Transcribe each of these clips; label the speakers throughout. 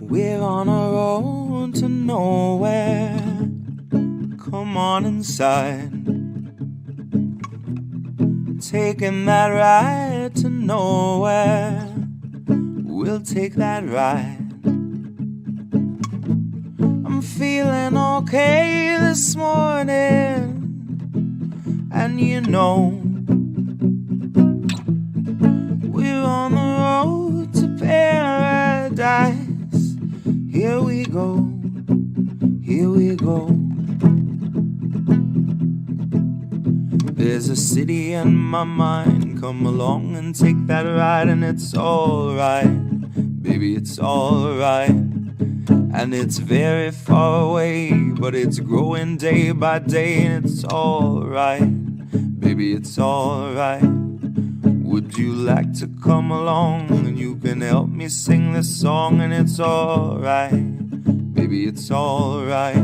Speaker 1: We're on a road to nowhere. Come on inside. Taking that ride to nowhere. We'll take that ride. I'm feeling okay this morning. And you know, we're on the road to paradise. Here we go, here we go. There's a city in my mind. Come along and take that ride, and it's alright, baby, it's alright. And it's very far away, but it's growing day by day, and it's alright, baby, it's alright. Would you like to come along, and you can help me sing this song, and it's alright, baby, it's alright.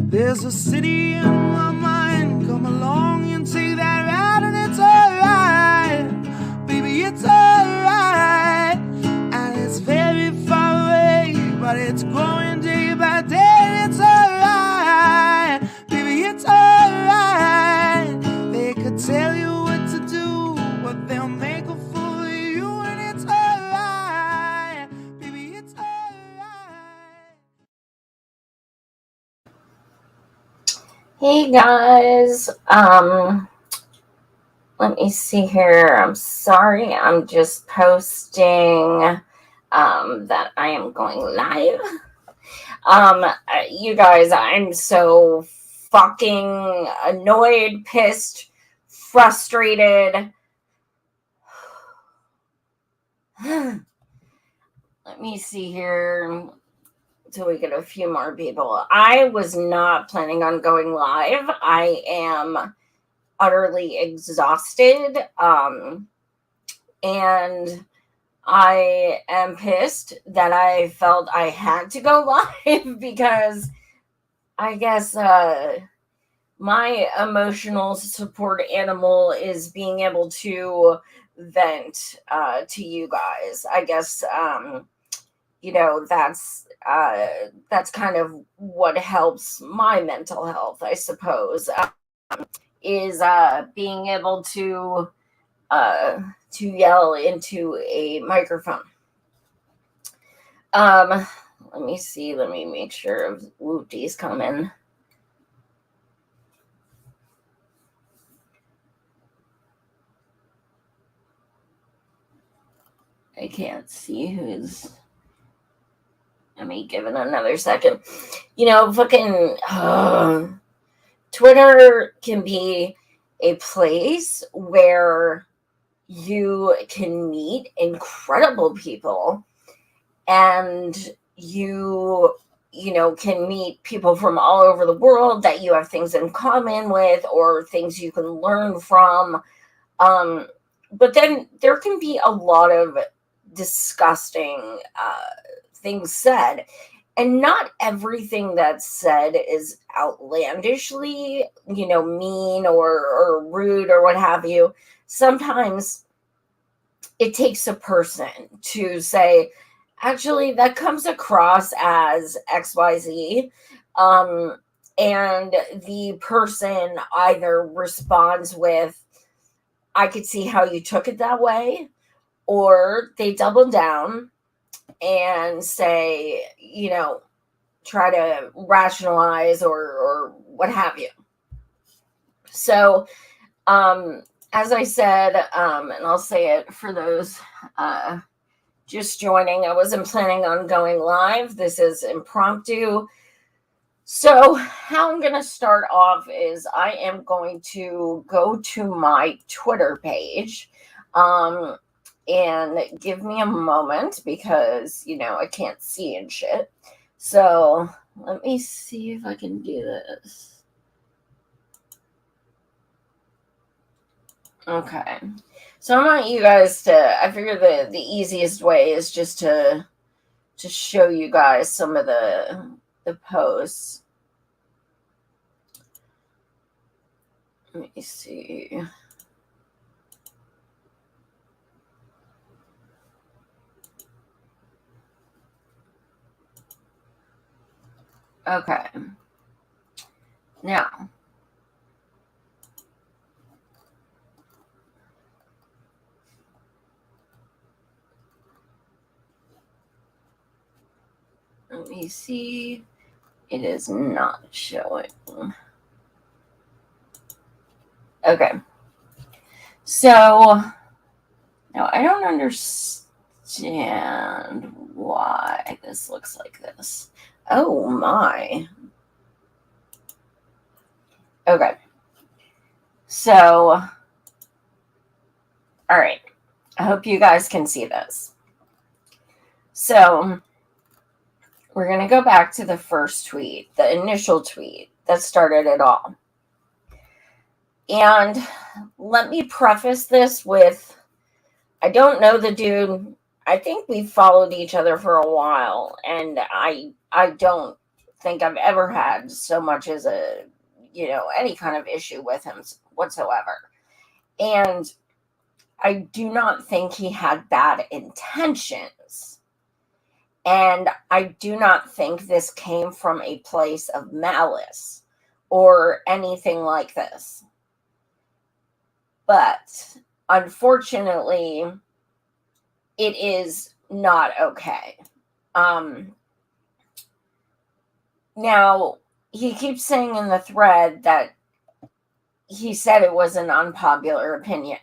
Speaker 1: There's a city in my mind. Come along and take that ride, and it's alright, baby, it's alright. And it's very far away, but it's growing day by day, and it's alright, baby, it's alright. They could tell you what to do, but they'll make a fool of you, and it's alright, baby, it's alright.
Speaker 2: Hey guys, let me see here. I'm sorry, I'm just posting that I am going live. You guys, I'm so fucking annoyed, pissed, frustrated. Let me see here till we get a few more people. I was not planning on going live. I am utterly exhausted. And I am pissed that I felt I had to go live because I guess my emotional support animal is being able to vent to you guys. I guess that's kind of what helps my mental health, I suppose, is being able to yell into a microphone. Let me see. Let me make sure Wooty's coming. I can't see who's. Let me give it another second. Fucking Twitter can be a place where you can meet incredible people, and you can meet people from all over the world that you have things in common with or things you can learn from. But then there can be a lot of disgusting things said, and not everything that's said is outlandishly, mean or rude or what have you. Sometimes it takes a person to say, actually, that comes across as XYZ. And the person either responds with, I could see how you took it that way, or they double down and say, try to rationalize or what have you. So, as I said, and I'll say it for those just joining, I wasn't planning on going live. This is impromptu. So how I'm going to start off is I am going to go to my Twitter page. And give me a moment because, I can't see and shit. So let me see if I can do this. Okay. So I want you guys to, I figure the easiest way is just to show you guys some of the posts. Let me see. Okay. Now, let me see. It is not showing. Okay. So, now I don't understand why this looks like this. Oh my. Okay. So, all right. I hope you guys can see this. So, we're going to go back to the first tweet, the initial tweet that started it all. And let me preface this with, I don't know the dude. I think we've followed each other for a while, and I don't think I've ever had so much as any kind of issue with him whatsoever. And I do not think he had bad intentions. And I do not think this came from a place of malice or anything like this. But unfortunately, it is not okay. Now, he keeps saying in the thread that he said it was an unpopular opinion.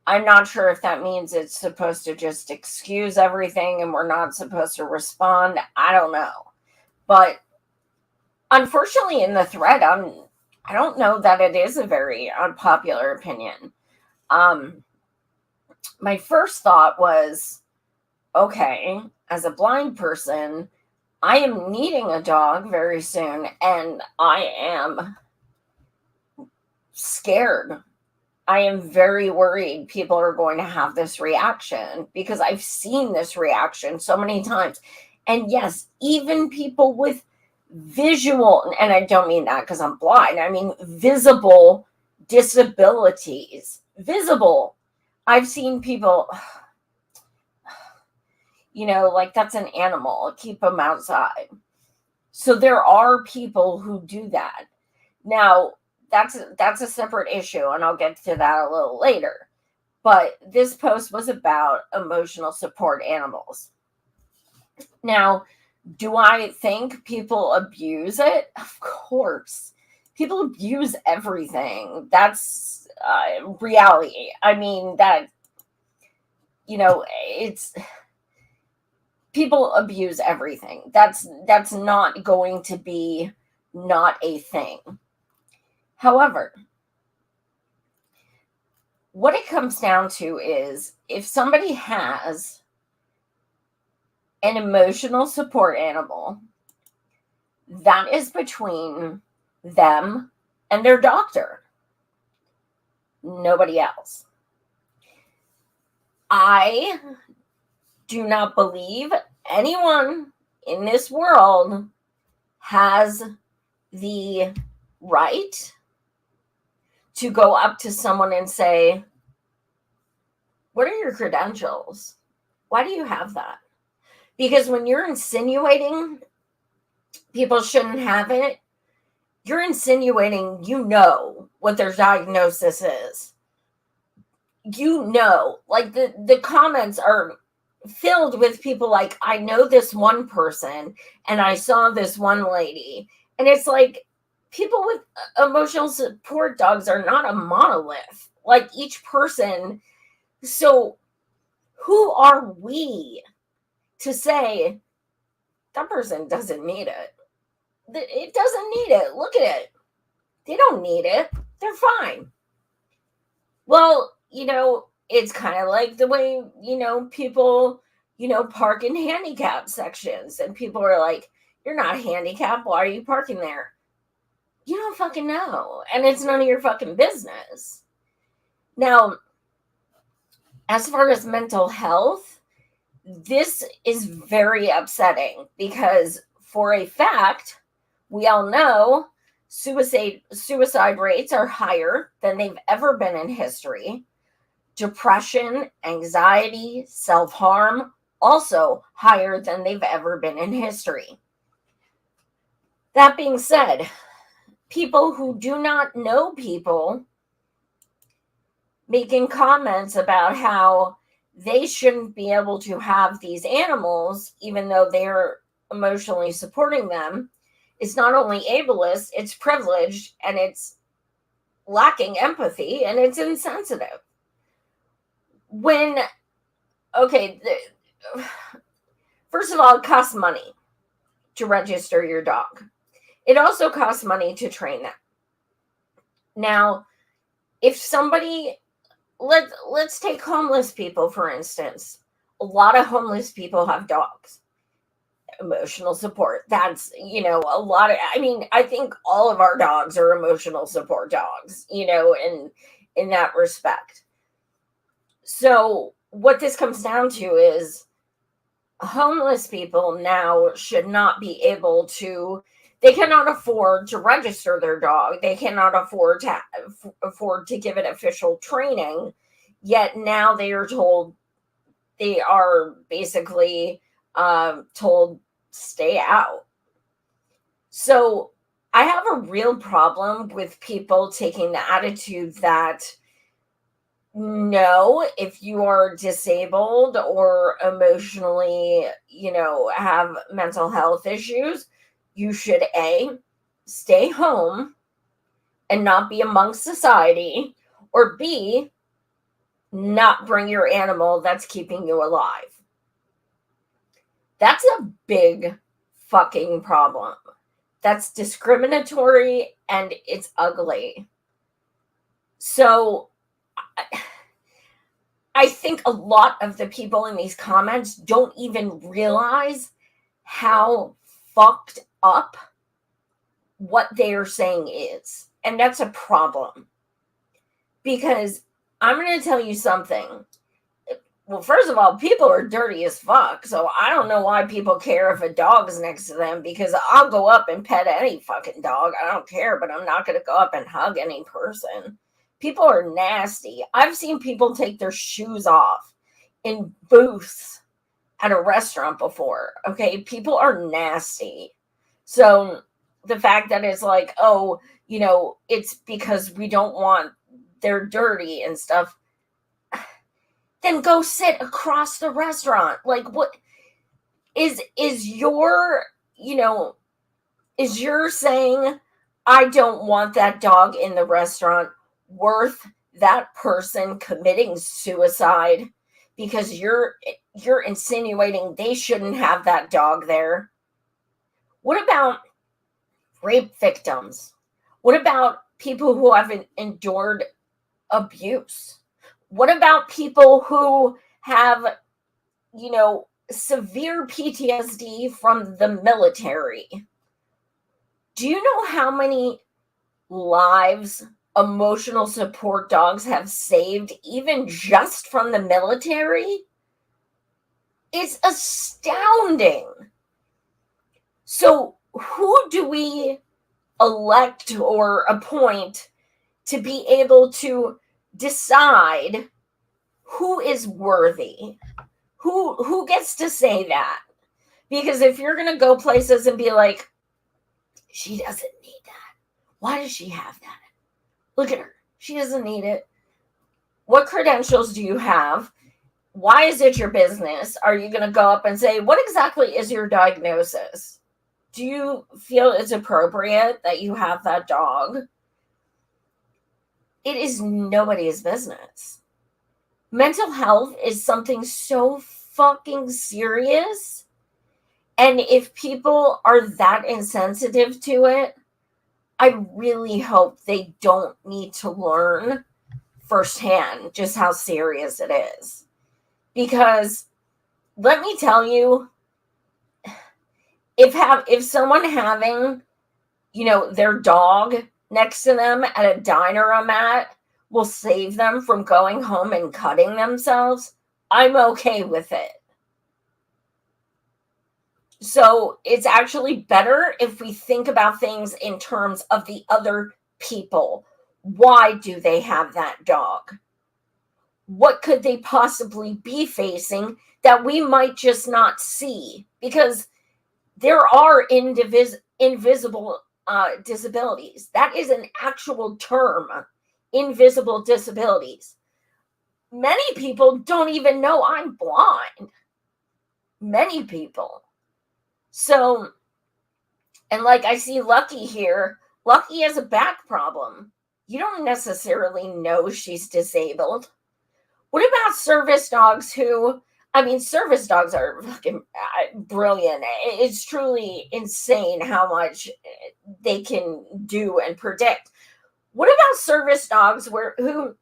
Speaker 2: I'm not sure if that means it's supposed to just excuse everything and we're not supposed to respond. I don't know. But unfortunately, in the thread, I don't know that it is a very unpopular opinion. My first thought was, okay, as a blind person, I am needing a dog very soon, and I am scared. I am very worried people are going to have this reaction because I've seen this reaction so many times. And yes, even people with visual, and I don't mean that because I'm blind, I mean visible disabilities. Visible. I've seen people, like that's an animal, keep them outside. So there are people who do that. Now, that's a separate issue, and I'll get to that a little later. But this post was about emotional support animals. Now, do I think people abuse it? Of course. People abuse everything. That's reality. I mean, that, it's people abuse everything. That's not going to be not a thing. However, what it comes down to is if somebody has an emotional support animal, that is between them and their doctor. Nobody else. I do not believe anyone in this world has the right to go up to someone and say, what are your credentials? Why do you have that? Because when you're insinuating people shouldn't have it, you're insinuating what their diagnosis is. Like the comments are filled with people like, I know this one person and I saw this one lady. And it's like, people with emotional support dogs are not a monolith. Like each person. So who are we to say that person doesn't need it? It doesn't need it. Look at it. They don't need it. They're fine. Well, it's kind of like the way, people, park in handicap sections. And people are like, you're not handicapped. Why are you parking there? You don't fucking know. And it's none of your fucking business. Now, as far as mental health, this is very upsetting because for a fact, we all know suicide rates are higher than they've ever been in history. Depression, anxiety, self-harm, also higher than they've ever been in history. That being said, people who do not know people making comments about how they shouldn't be able to have these animals, even though they're emotionally supporting them, is not only ableist, it's privileged, and it's lacking empathy, and it's insensitive. When, okay, first of all, it costs money to register your dog. It also costs money to train them. Now, if somebody, let's take homeless people, for instance. A lot of homeless people have dogs. Emotional support. That's, a lot of, I think all of our dogs are emotional support dogs, in that respect. So what this comes down to is homeless people now should not be able to, they cannot afford to register their dog. They cannot afford to give it official training. Yet now they are basically told stay out. So I have a real problem with people taking the attitude that no, if you are disabled or emotionally, have mental health issues, you should stay home and not be amongst society, or B, not bring your animal that's keeping you alive. That's a big fucking problem. That's discriminatory and it's ugly. So I think a lot of the people in these comments don't even realize how fucked up what they are saying is. And that's a problem. Because I'm going to tell you something. Well, first of all, people are dirty as fuck. So I don't know why people care if a dog is next to them, because I'll go up and pet any fucking dog. I don't care, but I'm not going to go up and hug any person. People are nasty. I've seen people take their shoes off in booths at a restaurant before. Okay, people are nasty. So the fact that it's like, oh, it's because we don't want, they're dirty and stuff, then go sit across the restaurant. Like, what is your, is your saying, I don't want that dog in the restaurant, worth that person committing suicide because you're insinuating they shouldn't have that dog there? What about rape victims? What about people who have endured abuse? What about people who have, severe PTSD from the military? Do you know how many lives emotional support dogs have saved, even just from the military? It's astounding. So who do we elect or appoint to be able to decide who is worthy? Who gets to say that? Because if you're going to go places and be like, she doesn't need that. Why does she have that? Look at her. She doesn't need it. What credentials do you have? Why is it your business? Are you going to go up and say, what exactly is your diagnosis? Do you feel it's appropriate that you have that dog? It is nobody's business. Mental health is something so fucking serious. And if people are that insensitive to it, I really hope they don't need to learn firsthand just how serious it is. Because let me tell you, if someone having, their dog next to them at a diner-o-mat will save them from going home and cutting themselves, I'm okay with it. So it's actually better if we think about things in terms of the other people. Why do they have that dog? What could they possibly be facing that we might just not see? Because there are invisible disabilities. That is an actual term, invisible disabilities. Many people don't even know I'm blind. Many people. So, and like I see Lucky here, Lucky has a back problem. You don't necessarily know she's disabled. What about service dogs who, I mean, service dogs are fucking brilliant. It's truly insane how much they can do and predict. What about service dogs who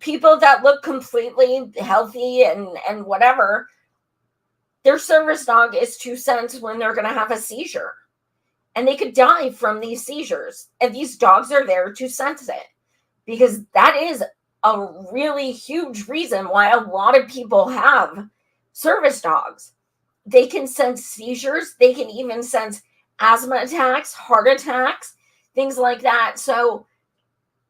Speaker 2: people that look completely healthy and whatever, their service dog is to sense when they're going to have a seizure, and they could die from these seizures, and these dogs are there to sense it, because that is a really huge reason why a lot of people have service dogs. They can sense seizures, they can even sense asthma attacks, heart attacks, things like that. So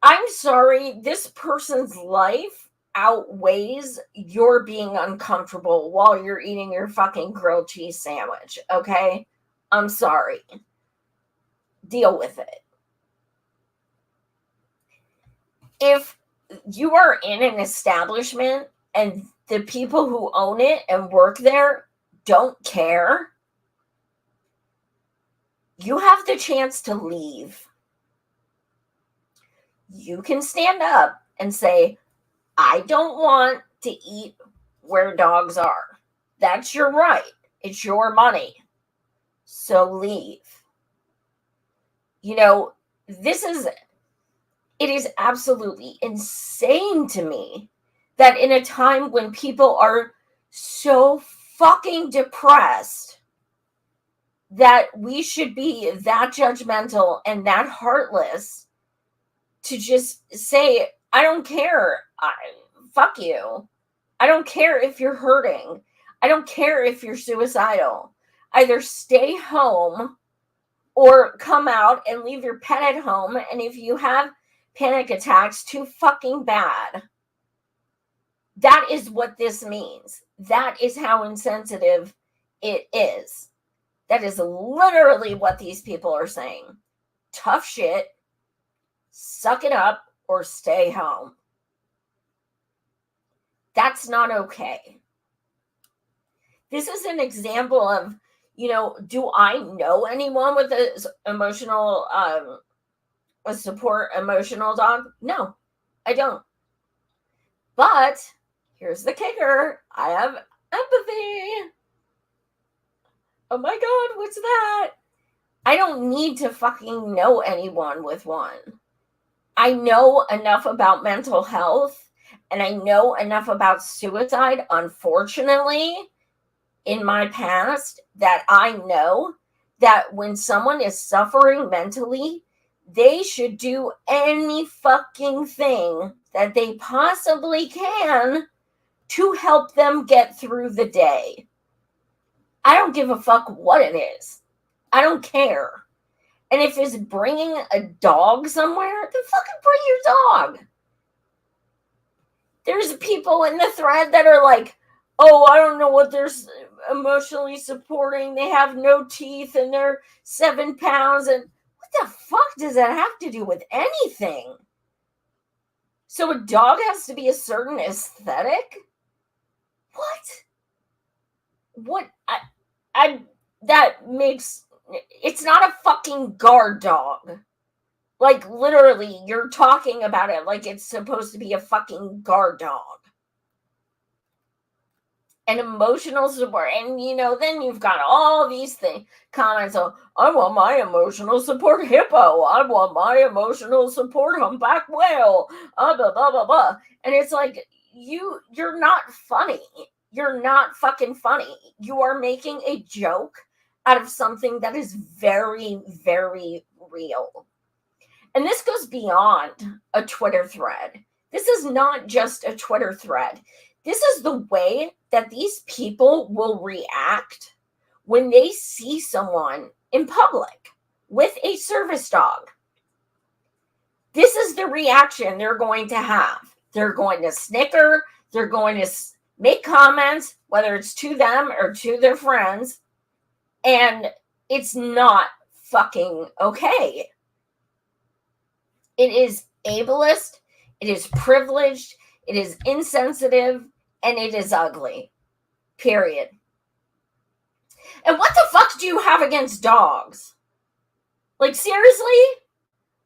Speaker 2: I'm sorry, this person's life outweighs your being uncomfortable while you're eating your fucking grilled cheese sandwich, okay? I'm sorry. Deal with it. If you are in an establishment and the people who own it and work there don't care, you have the chance to leave. You can stand up and say, I don't want to eat where dogs are. That's your right. It's your money. So leave. You know, it is absolutely insane to me that in a time when people are so fucking depressed, that we should be that judgmental and that heartless to just say, I don't care. Fuck you. I don't care if you're hurting. I don't care if you're suicidal. Either stay home or come out and leave your pet at home. And if you have panic attacks, too fucking bad. That is what this means. That is how insensitive it is. That is literally what these people are saying. Tough shit. Suck it up or stay home. That's not okay. This is an example of, do I know anyone with a emotional, a support emotional dog? No, I don't. But here's the kicker. I have empathy. Oh my God, what's that? I don't need to fucking know anyone with one. I know enough about mental health, and I know enough about suicide, unfortunately, in my past, that I know that when someone is suffering mentally, they should do any fucking thing that they possibly can to help them get through the day. I don't give a fuck what it is. I don't care. And if it's bringing a dog somewhere, then fucking bring your dog. There's people in the thread that are like, oh, I don't know what they're emotionally supporting. They have no teeth and they're 7 pounds. And what the fuck does that have to do with anything? So a dog has to be a certain aesthetic? What? That makes, it's not a fucking guard dog. Like, literally, you're talking about it like it's supposed to be a fucking guard dog. And emotional support. And, then you've got all these comments of, I want my emotional support hippo. I want my emotional support humpback whale. Blah, blah, blah, blah. And it's like, you're not funny. You're not fucking funny. You are making a joke out of something that is very, very real. And this goes beyond a Twitter thread. This is not just a Twitter thread. This is the way that these people will react when they see someone in public with a service dog. This is the reaction they're going to have. They're going to snicker. They're going to make comments, whether it's to them or to their friends. And it's not fucking okay. It is ableist, it is privileged, it is insensitive, and it is ugly. Period. And what the fuck do you have against dogs? Like, seriously?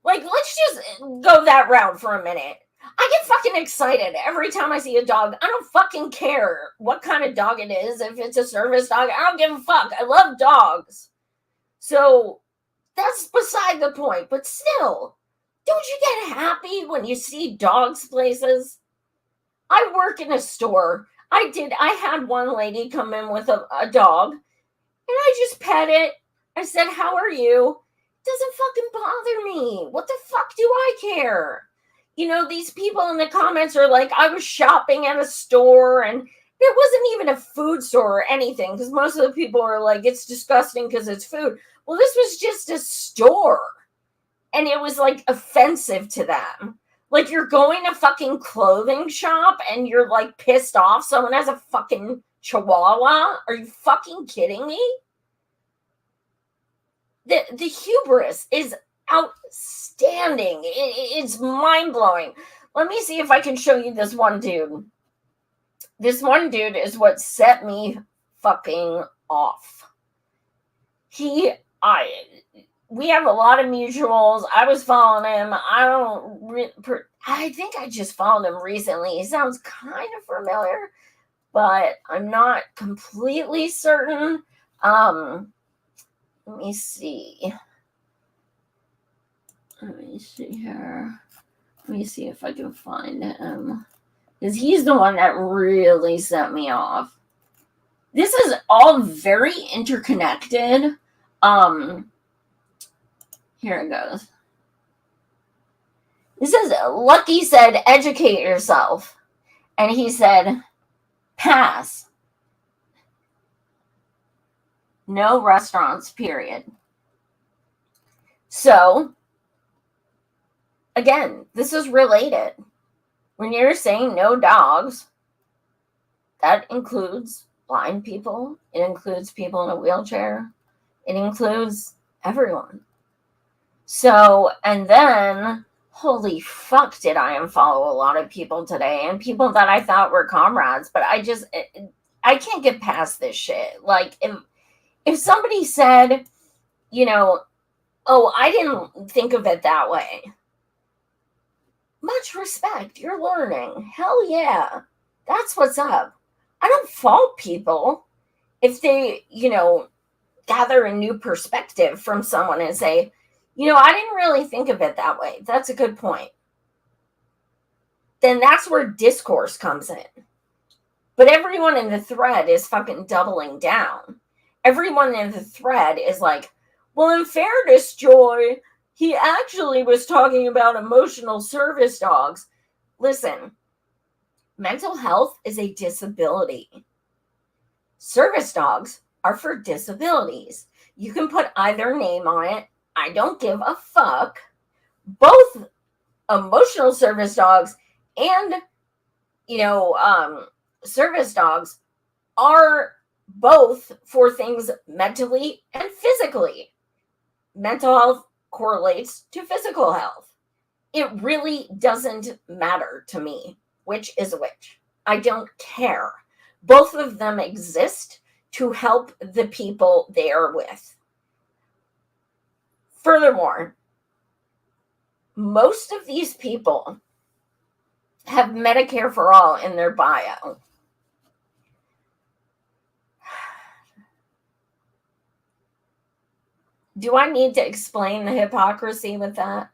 Speaker 2: Like, let's just go that route for a minute. I get fucking excited every time I see a dog. I don't fucking care what kind of dog it is. If it's a service dog, I don't give a fuck. I love dogs. So that's beside the point. But still, don't you get happy when you see dogs places? I work in a store. I had one lady come in with a dog, and I just pet it. I said, "How are you?" It doesn't fucking bother me. What the fuck do I care? You know, these people in the comments are like, I was shopping at a store and there wasn't even a food store or anything, because most of the people are like, it's disgusting because it's food. Well, this was just a store, and it was like offensive to them. Like, you're going to fucking clothing shop and you're like pissed off someone has a fucking chihuahua? Are you fucking kidding me? The hubris is outstanding. It's mind-blowing. Let me see if I can show you this one dude. This one dude is what set me fucking off. We have a lot of mutuals. I was following him. I think I just followed him recently. He sounds kind of familiar, but I'm not completely certain. Let me see. Let me see here. Let me see if I can find him. Because he's the one that really set me off. This is all very interconnected. Here it goes. This is Lucky said, educate yourself. And he said, pass. No restaurants, period. So, again, this is related. When you're saying no dogs, that includes blind people. It includes people in a wheelchair. It includes everyone. So, and then, holy fuck, did I unfollow a lot of people today, and people that I thought were comrades, but I can't get past this shit. Like, if somebody said, you know, oh, I didn't think of it that way. Much respect. You're learning. Hell yeah. That's what's up. I don't fault people if they, gather a new perspective from someone and say, I didn't really think of it that way. That's a good point. Then that's where discourse comes in. But everyone in the thread is fucking doubling down. Everyone in the thread is like, well, in fairness, Joy, he actually was talking about emotional service dogs. Listen, mental health is a disability. Service dogs are for disabilities. You can put either name on it. I don't give a fuck. Both emotional service dogs and, service dogs are both for things mentally and physically. Mental health correlates to physical health. It really doesn't matter to me which is which. I don't care. Both of them exist to help the people they are with. Furthermore, most of these people have Medicare for All in their bio. Do I need to explain the hypocrisy with that?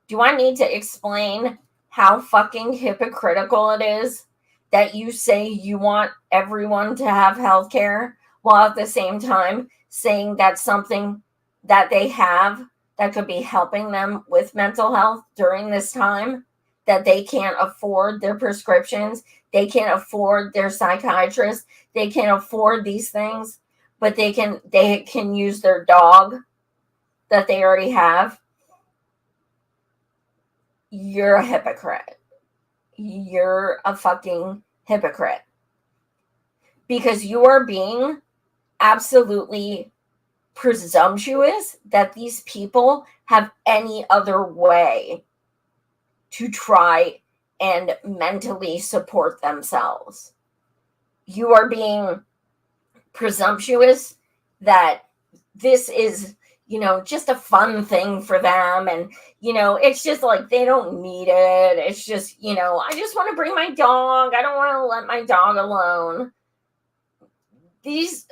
Speaker 2: Do I need to explain how fucking hypocritical it is that you say you want everyone to have health care while at the same time saying that's something that they have that could be helping them with mental health during this time, that they can't afford their prescriptions, they can't afford their psychiatrist, they can't afford these things, but they can use their dog that they already have? You're a hypocrite. You're a fucking hypocrite. Because you are being absolutely presumptuous that these people have any other way to try and mentally support themselves. You are being presumptuous that this is, just a fun thing for them. And, it's just like they don't need it. It's just, I just want to bring my dog. I don't want to let my dog alone. These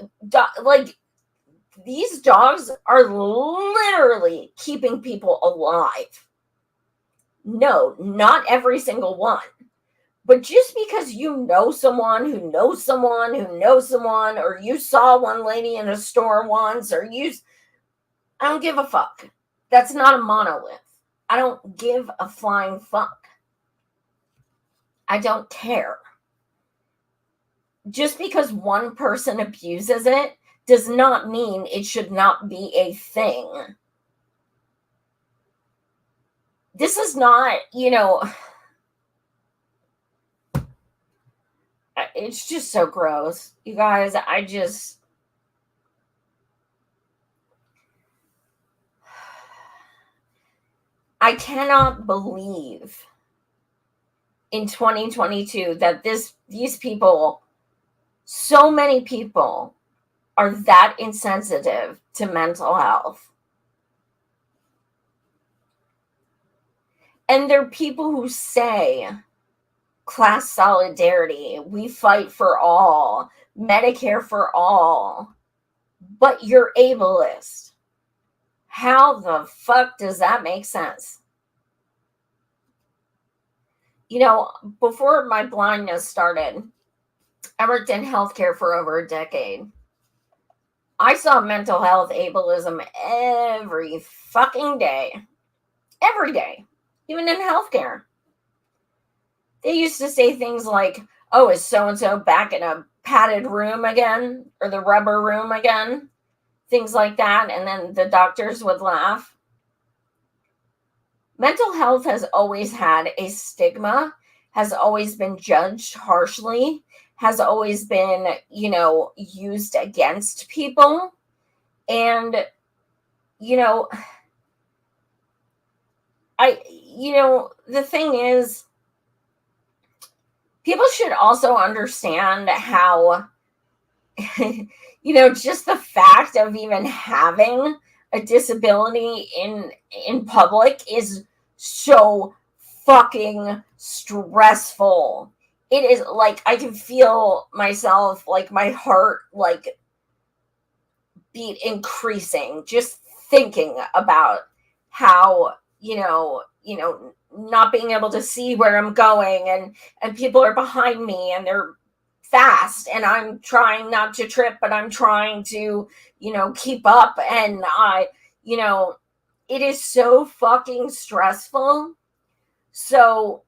Speaker 2: dogs are literally keeping people alive. No, not every single one. But just because you know someone who knows someone who knows someone, or you saw one lady in a store once, I don't give a fuck. That's not a monolith. I don't give a flying fuck. I don't care. Just because one person abuses it does not mean it should not be a thing. This is not, it's just so gross. You guys, I cannot believe in 2022 that these people, so many people, are that insensitive to mental health. And there are people who say class solidarity, we fight for all, Medicare for all, but you're ableist. How the fuck does that make sense? Before my blindness started, I worked in healthcare for over a decade. I saw mental health ableism every fucking day. Every day. Even in healthcare. They used to say things like, oh, is so-and-so back in a padded room again? Or the rubber room again? Things like that. And then the doctors would laugh. Mental health has always had a stigma, has always been judged harshly, has always been, used against people. And, the thing is, people should also understand how, just the fact of even having a disability in public is so fucking stressful. It is like I can feel myself, like my heart, like beat increasing just thinking about how, not being able to see where I'm going, and people are behind me and they're fast and I'm trying not to trip, but I'm trying to, keep up. And it is so fucking stressful. So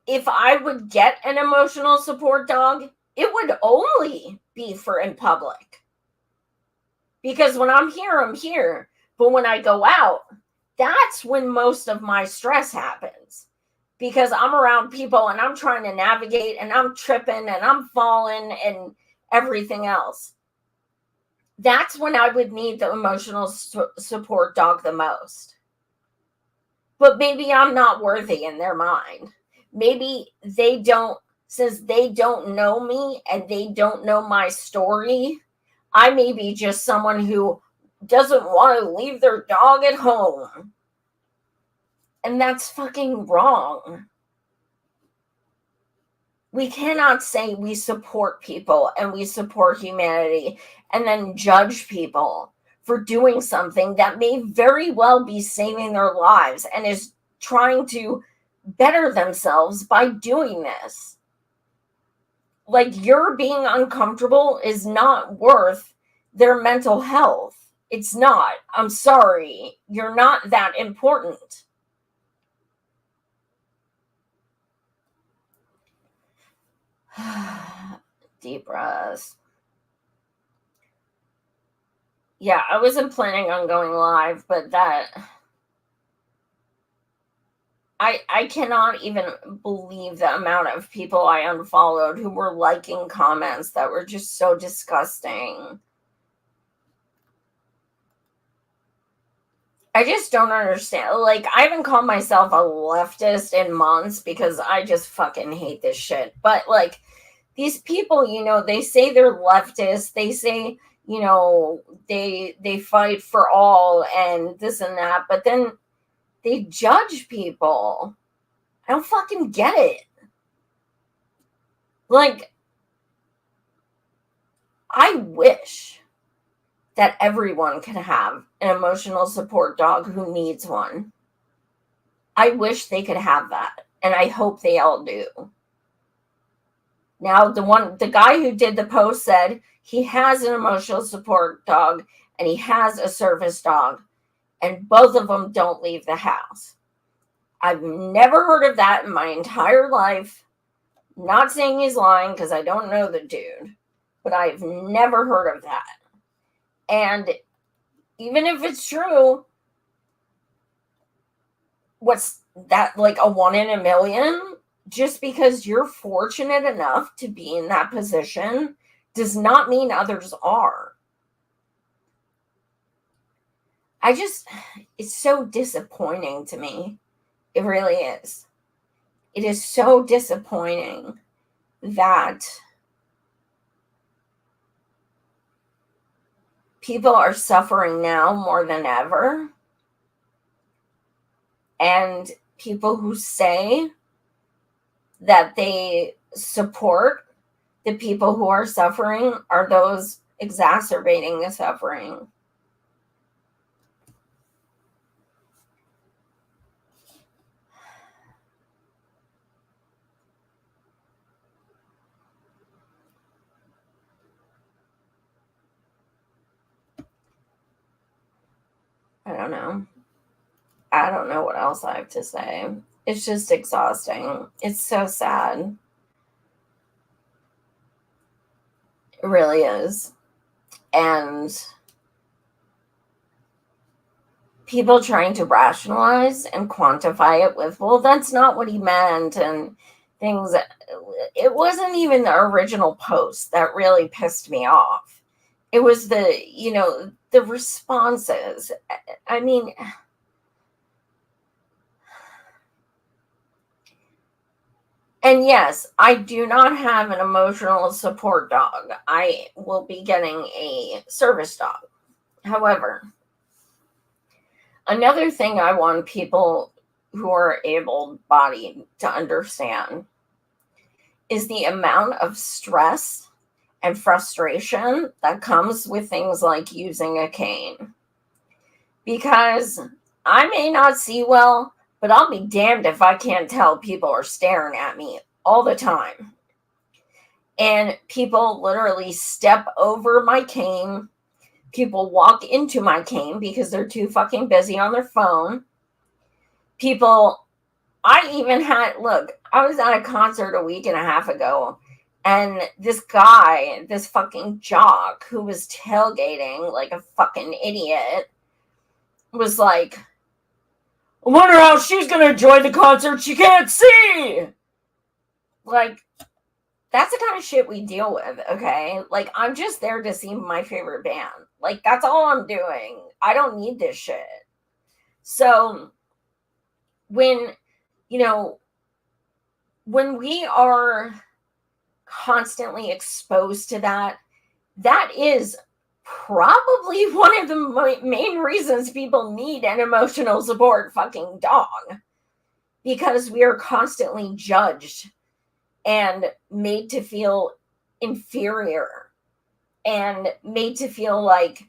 Speaker 2: if I would get an emotional support dog, it would only be for in public. Because when I'm here, I'm here. But when I go out, that's when most of my stress happens. Because I'm around people and I'm trying to navigate and I'm tripping and I'm falling and everything else. That's when I would need the emotional support dog the most. But maybe I'm not worthy in their mind. Maybe they don't, since they don't know me and they don't know my story, I may be just someone who doesn't want to leave their dog at home. And that's fucking wrong. We cannot say we support people and we support humanity and then judge people for doing something that may very well be saving their lives and is trying to better themselves by doing this. Like, your being uncomfortable is not worth their mental health. It's not. I'm sorry. You're not that important. Deep breaths. Yeah, I wasn't planning on going live, but I cannot even believe the amount of people I unfollowed who were liking comments that were just so disgusting. I just don't understand. Like, I haven't called myself a leftist in months because I just fucking hate this shit. But, like, these people, you know, they say they're leftist. They say, you know, they fight for all and this and that. But then they judge people. I don't fucking get it. Like, I wish that everyone could have an emotional support dog who needs one. I wish they could have that, and I hope they all do. Now, the guy who did the post said he has an emotional support dog and he has a service dog, and both of them don't leave the house. I've never heard of that in my entire life. Not saying he's lying because I don't know the dude, but I've never heard of that. And even if it's true, what's that, like a 1 in a million? Just because you're fortunate enough to be in that position does not mean others are. It's so disappointing to me. It really is. It is so disappointing that people are suffering now more than ever. And people who say that they support the people who are suffering are those exacerbating the suffering. I don't know. I don't know what else I have to say. It's just exhausting. It's so sad. It really is. And people trying to rationalize and quantify it with, well, that's not what he meant, and things. It wasn't even the original post that really pissed me off. It was the responses. I mean, and yes, I do not have an emotional support dog. I will be getting a service dog. However, another thing I want people who are able-bodied to understand is the amount of stress and frustration that comes with things like using a cane. Because I may not see well, but I'll be damned if I can't tell people are staring at me all the time. And people literally step over my cane. People walk into my cane because they're too fucking busy on their phone. I even had, look, I was at a concert a week and a half ago, and this guy, this fucking jock who was tailgating like a fucking idiot, was like, I wonder how she's gonna enjoy the concert she can't see. Like, that's the kind of shit we deal with, okay? Like, I'm just there to see my favorite band. Like, that's all I'm doing. I don't need this shit. So, when we are constantly exposed to that, that is probably one of the main reasons people need an emotional support fucking dog. Because we are constantly judged and made to feel inferior and made to feel like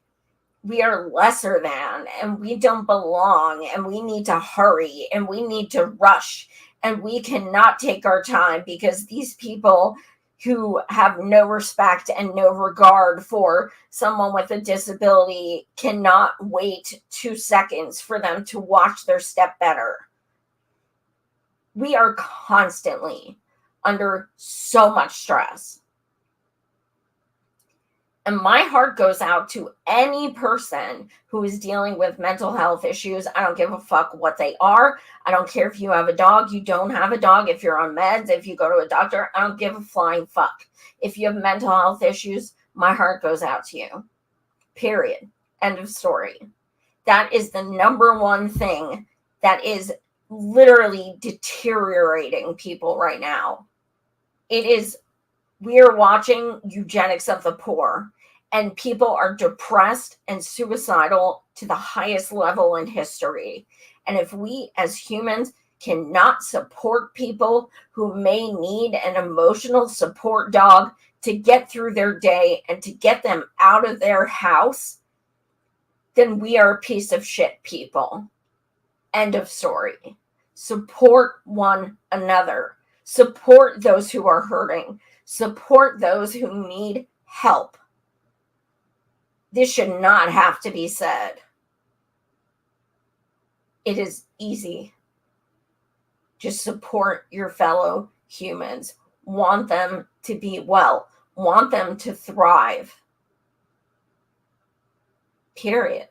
Speaker 2: we are lesser than and we don't belong and we need to hurry and we need to rush and we cannot take our time because these people who have no respect and no regard for someone with a disability cannot wait 2 seconds for them to watch their step better. We are constantly under so much stress. And my heart goes out to any person who is dealing with mental health issues. I don't give a fuck what they are. I don't care if you have a dog, you don't have a dog, if you're on meds, if you go to a doctor. I don't give a flying fuck. If you have mental health issues, my heart goes out to you. Period. End of story. That is the number one thing that is literally deteriorating people right now. We are watching eugenics of the poor, and people are depressed and suicidal to the highest level in history. And if we as humans cannot support people who may need an emotional support dog to get through their day and to get them out of their house, then we are a piece of shit people. End of story. Support one another. Support those who are hurting. Support those who need help. This should not have to be said. It is easy. Just support your fellow humans. Want them to be well. Want them to thrive. Period.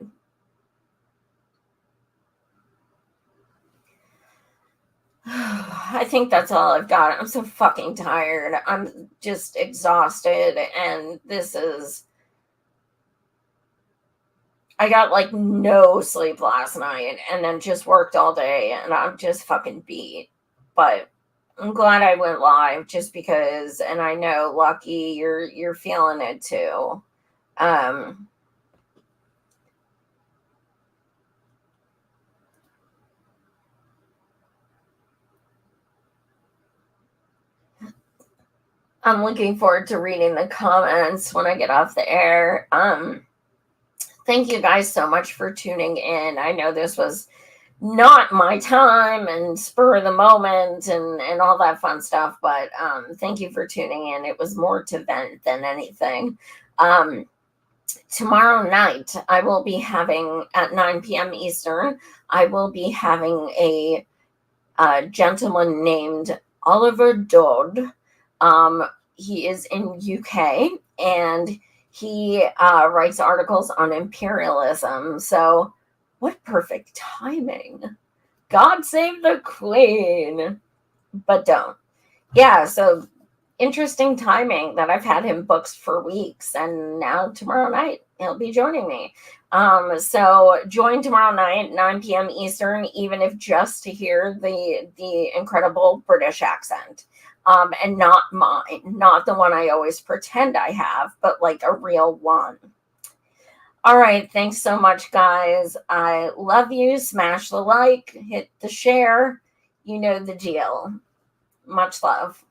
Speaker 2: I think that's all I've got. I'm so fucking tired. I'm just exhausted, and I got like no sleep last night and then just worked all day, and I'm just fucking beat. But I'm glad I went live just because, and I know, Lucky, you're feeling it too. I'm looking forward to reading the comments when I get off the air. Thank you guys so much for tuning in. I know this was not my time and spur of the moment and all that fun stuff, but thank you for tuning in. It was more to vent than anything. Tomorrow night, I will be having, at 9 p.m. Eastern, I will be having a gentleman named Oliver Dodd. He is in UK, and he writes articles on imperialism. So what perfect timing. God save the Queen. But don't. Yeah, so interesting timing that I've had him booked for weeks, and now tomorrow night he'll be joining me. So join tomorrow night, 9 p.m. Eastern, even if just to hear the incredible British accent. And not mine, not the one I always pretend I have, but like a real one. All right, thanks so much, guys. I love you. Smash the like, hit the share. You know the deal. Much love.